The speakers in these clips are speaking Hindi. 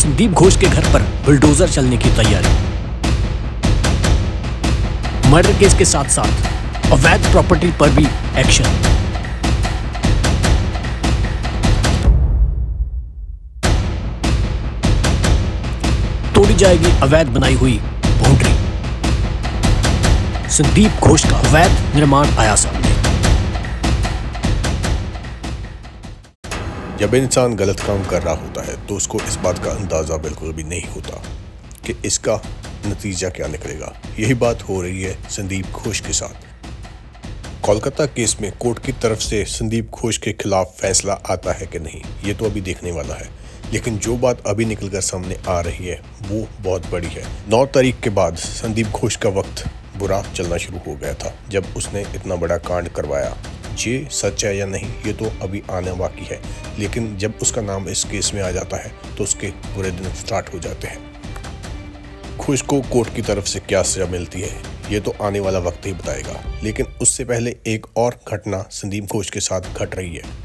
संदीप घोष के घर पर बुलडोजर चलने की तैयारी। मर्डर केस के साथ साथ अवैध प्रॉपर्टी पर भी एक्शन। तोड़ी जाएगी अवैध बनाई हुई बाउंड्री। संदीप घोष का अवैध निर्माण आया सामने। जब इंसान गलत काम कर रहा होता है तो उसको इस बात का अंदाज़ा बिल्कुल भी नहीं होता कि इसका नतीजा क्या निकलेगा। यही बात हो रही है संदीप घोष के साथ। कोलकाता केस में कोर्ट की तरफ से संदीप घोष के खिलाफ फैसला आता है कि नहीं, ये तो अभी देखने वाला है। लेकिन जो बात अभी निकलकर सामने आ रही है वो बहुत बड़ी है। 9 तारीख के बाद संदीप घोष का वक्त बुरा चलना शुरू हो गया था, जब उसने इतना बड़ा कांड करवाया। ये सच है या नहीं ये तो अभी आने बाकी है, लेकिन जब उसका नाम इस केस में आ जाता है तो उसके बुरे दिन स्टार्ट हो जाते हैं। घोष को कोर्ट की तरफ से क्या सजा मिलती है ये तो आने वाला वक्त ही बताएगा। लेकिन उससे पहले एक और घटना संदीप घोष के साथ घट रही है।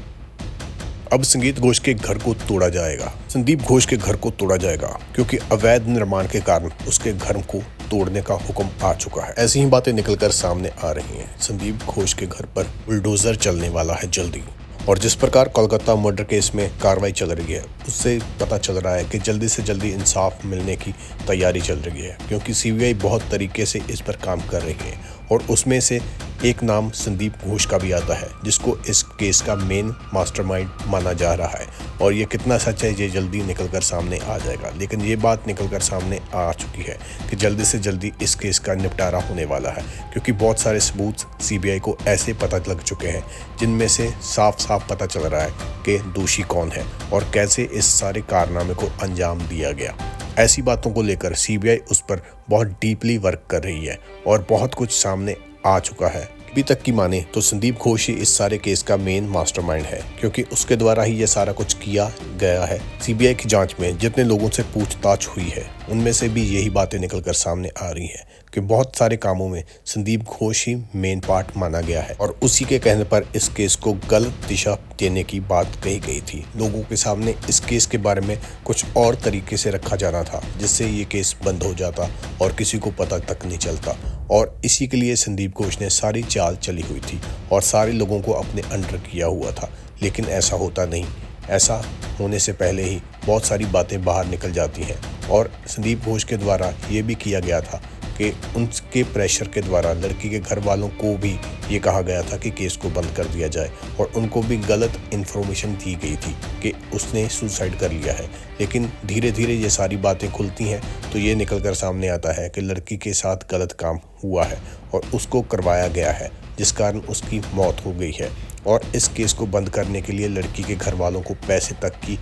अब संदीप घोष के घर को तोड़ा जाएगा। संदीप घोष के घर को तोड़ा जाएगा क्योंकि अवैध निर्माण के कारण उसके घर को तोड़ने का हुक्म आ चुका है। ऐसी ही बातें निकलकर सामने आ रही हैं। संदीप घोष के घर पर बुलडोजर चलने वाला है जल्दी। और जिस प्रकार कोलकाता मर्डर केस में कार्रवाई चल रही है उससे पता चल रहा है कि जल्दी से जल्दी इंसाफ मिलने की तैयारी चल रही है, क्योंकि सीबीआई बहुत तरीके से इस पर काम कर रही है। और उसमें से एक नाम संदीप घोष का भी आता है, जिसको इस केस का मेन मास्टरमाइंड माना जा रहा है। और ये कितना सच है ये जल्दी निकलकर सामने आ जाएगा। लेकिन ये बात निकलकर सामने आ चुकी है कि जल्दी से जल्दी इस केस का निपटारा होने वाला है, क्योंकि बहुत सारे सबूत सीबीआई को ऐसे पता लग चुके हैं जिनमें से साफ साफ पता चल रहा है कि दोषी कौन है और कैसे इस सारे कारनामे को अंजाम दिया गया। ऐसी बातों को लेकर सीबीआई उस पर बहुत डीपली वर्क कर रही है और बहुत कुछ सामने आ चुका है। अभी तक की माने तो संदीप घोष ही इस सारे केस का मेन मास्टरमाइंड है, क्योंकि उसके द्वारा ही ये सारा कुछ किया गया है। सीबीआई की जांच में जितने लोगों से पूछताछ हुई है उनमें से भी यही बातें निकलकर सामने आ रही हैं कि बहुत सारे कामों में संदीप घोष ही मेन पार्ट माना गया है। और उसी के कहने पर इस केस को गलत दिशा देने की बात कही गई थी। लोगों के सामने इस केस के बारे में कुछ और तरीके से रखा जाना था, जिससे ये केस बंद हो जाता और किसी को पता तक नहीं चलता। और इसी के लिए संदीप घोष ने सारी चाल चली हुई थी और सारे लोगों को अपने अंडर किया हुआ था। लेकिन ऐसा होता नहीं। ऐसा होने से पहले ही बहुत सारी बातें बाहर निकल जाती हैं। और संदीप घोष के द्वारा ये भी किया गया था कि उनके प्रेशर के द्वारा लड़की के घर वालों को भी ये कहा गया था कि केस को बंद कर दिया जाए। और उनको भी गलत इन्फॉर्मेशन दी गई थी कि उसने सुसाइड कर लिया है। लेकिन धीरे धीरे ये सारी बातें खुलती हैं तो ये निकलकर सामने आता है कि लड़की के साथ गलत काम हुआ है और उसको करवाया गया है, जिस कारण उसकी मौत हो गई है। और इस केस को बंद करने के लिए लड़की के घर वालों को पैसे तक की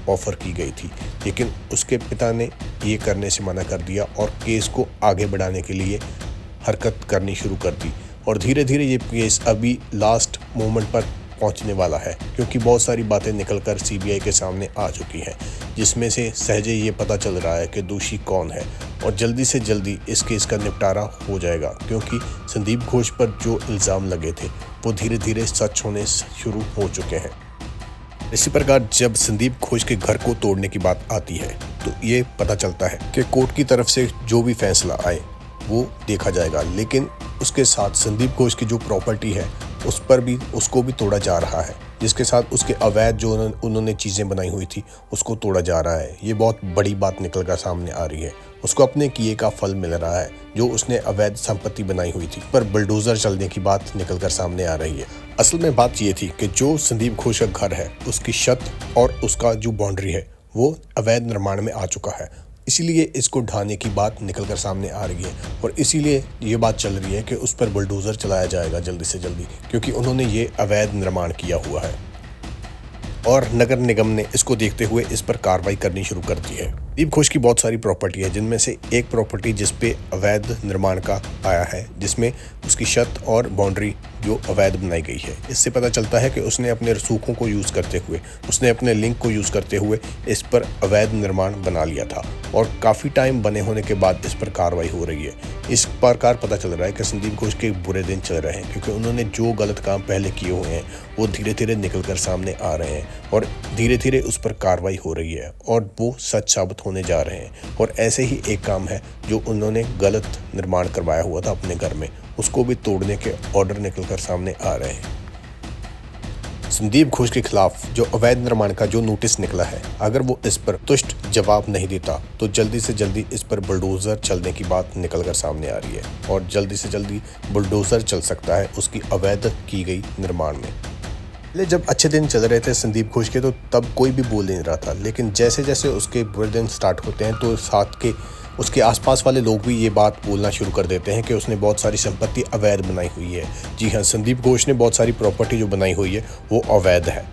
ऑफर की गई थी, लेकिन उसके पिता ने ये करने से मना कर दिया और केस को आगे बढ़ाने के लिए हरकत करनी शुरू कर दी। और धीरे धीरे ये केस अभी लास्ट मोमेंट पर पहुंचने वाला है, क्योंकि बहुत सारी बातें निकलकर सीबीआई के सामने आ चुकी हैं, जिसमें से सहजे ये पता चल रहा है कि दोषी कौन है। और जल्दी से जल्दी इस केस का निपटारा हो जाएगा, क्योंकि संदीप घोष पर जो इल्ज़ाम लगे थे वो धीरे धीरे सच होने शुरू हो चुके हैं। इसी प्रकार जब संदीप घोष के घर को तोड़ने की बात आती है तो ये पता चलता है कि कोर्ट की तरफ से जो भी फैसला आए वो देखा जाएगा। लेकिन उसके साथ संदीप घोष की जो प्रॉपर्टी है उस पर भी उसको भी तोड़ा जा रहा है, जिसके साथ उसके अवैध जो उन्होंने चीज़ें बनाई हुई थी उसको तोड़ा जा रहा है। ये बहुत बड़ी बात निकल कर सामने आ रही है। उसको अपने किए का फल मिल रहा है। जो उसने अवैध संपत्ति बनाई हुई थी पर बुलडोजर चलने की बात निकलकर सामने आ रही है। असल में बात ये थी कि जो संदीप घोष का घर है उसकी छत और उसका जो बाउंड्री है वो अवैध निर्माण में आ चुका है। इसीलिए इसको ढाने की बात निकलकर सामने आ रही है और इसीलिए ये बात चल रही है कि उस पर बुलडोजर चलाया जाएगा जल्दी से जल्दी, क्योंकि उन्होंने ये अवैध निर्माण किया हुआ है। और नगर निगम ने इसको देखते हुए इस पर कार्रवाई करनी शुरू कर दी है। संदीप घोष की बहुत सारी प्रॉपर्टी है, जिनमें से एक प्रॉपर्टी जिसपे अवैध निर्माण का आया है, जिसमें उसकी छत और बाउंड्री जो अवैध बनाई गई है। इससे पता चलता है कि उसने अपने रसूखों को यूज़ करते हुए, उसने अपने लिंक को यूज़ करते हुए इस पर अवैध निर्माण बना लिया था और काफ़ी टाइम बने होने के बाद इस पर कार्रवाई हो रही है। इस प्रकार पता चल रहा है कि संदीप घोष के बुरे दिन चल रहे हैं, क्योंकि उन्होंने जो गलत काम पहले किए हुए हैं वो धीरे धीरे निकल कर सामने आ रहे हैं और धीरे धीरे उस पर कार्रवाई हो रही है और वो सच साबित होने जा रहे हैं। और ऐसे ही एक काम है जो उन्होंने गलत निर्माण करवाया हुआ था अपने घर में, उसको भी तोड़ने के ऑर्डर निकलकर सामने आ रहे हैं। संदीप घोष के खिलाफ जो अवैध निर्माण का जो नोटिस निकला है, अगर वो इस पर तुष्ट जवाब नहीं देता तो जल्दी से जल्दी इस पर बुलडोजर चलने की बात निकलकर सामने आ रही है। और जल्दी से जल्दी बुलडोजर चल सकता है उसकी अवैध की गई निर्माण में। पहले जब अच्छे दिन चल रहे थे संदीप घोष के, तो तब कोई भी बोल नहीं रहा था, लेकिन जैसे जैसे उसके बुरे दिन स्टार्ट होते हैं तो साथ के उसके आसपास वाले लोग भी ये बात बोलना शुरू कर देते हैं कि उसने बहुत सारी संपत्ति अवैध बनाई हुई है। जी हाँ, संदीप घोष ने बहुत सारी प्रॉपर्टी जो बनाई हुई है वो अवैध है।